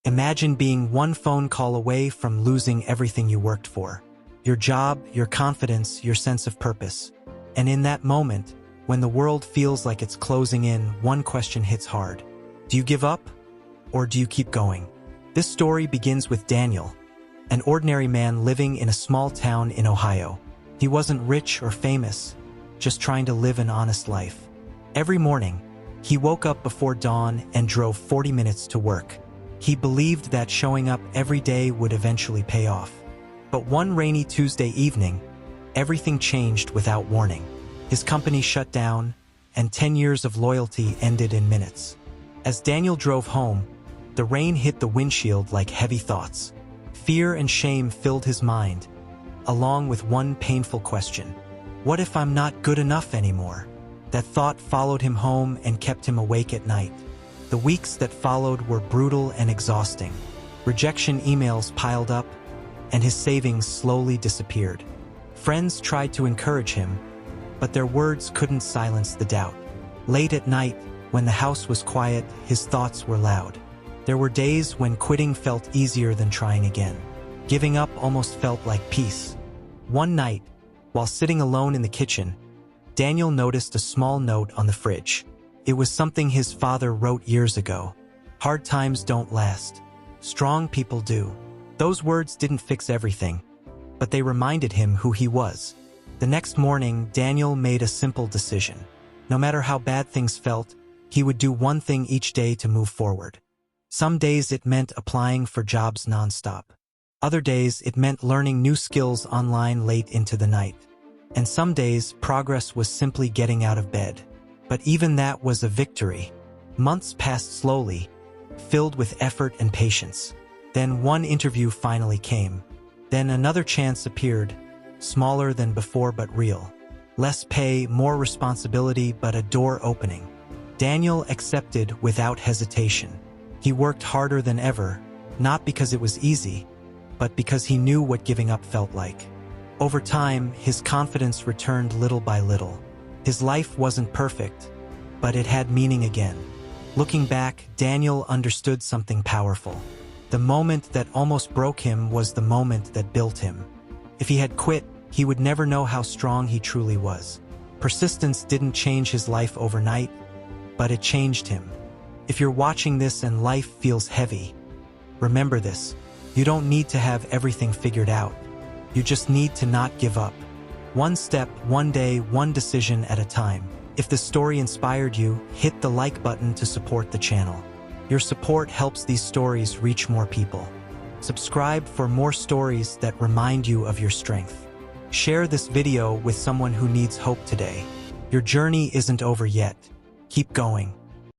Imagine being one phone call away from losing everything you worked for. Your job, your confidence, your sense of purpose. And in that moment, when the world feels like it's closing in, one question hits hard. Do you give up? Or do you keep going? This story begins with Daniel, an ordinary man living in a small town in Ohio. He wasn't rich or famous, just trying to live an honest life. Every morning, he woke up before dawn and drove 40 minutes to work. He believed that showing up every day would eventually pay off. But one rainy Tuesday evening, everything changed without warning. His company shut down, and 10 years of loyalty ended in minutes. As Daniel drove home, the rain hit the windshield like heavy thoughts. Fear and shame filled his mind, along with one painful question. What if I'm not good enough anymore? That thought followed him home and kept him awake at night. The weeks that followed were brutal and exhausting. Rejection emails piled up, and his savings slowly disappeared. Friends tried to encourage him, but their words couldn't silence the doubt. Late at night, when the house was quiet, his thoughts were loud. There were days when quitting felt easier than trying again. Giving up almost felt like peace. One night, while sitting alone in the kitchen, Daniel noticed a small note on the fridge. It was something his father wrote years ago. Hard times don't last. Strong people do. Those words didn't fix everything, but they reminded him who he was. The next morning, Daniel made a simple decision. No matter how bad things felt, he would do one thing each day to move forward. Some days it meant applying for jobs nonstop. Other days it meant learning new skills online late into the night. And some days progress was simply getting out of bed. But even that was a victory. Months passed slowly, filled with effort and patience. Then one interview finally came. Then another chance appeared, smaller than before but real. Less pay, more responsibility, but a door opening. Daniel accepted without hesitation. He worked harder than ever, not because it was easy, but because he knew what giving up felt like. Over time, his confidence returned little by little. His life wasn't perfect, but it had meaning again. Looking back, Daniel understood something powerful. The moment that almost broke him was the moment that built him. If he had quit, he would never know how strong he truly was. Persistence didn't change his life overnight, but it changed him. If you're watching this and life feels heavy, remember this. You don't need to have everything figured out. You just need to not give up. One step, one day, one decision at a time. If the story inspired you, hit the like button to support the channel. Your support helps these stories reach more people. Subscribe for more stories that remind you of your strength. Share this video with someone who needs hope today. Your journey isn't over yet. Keep going.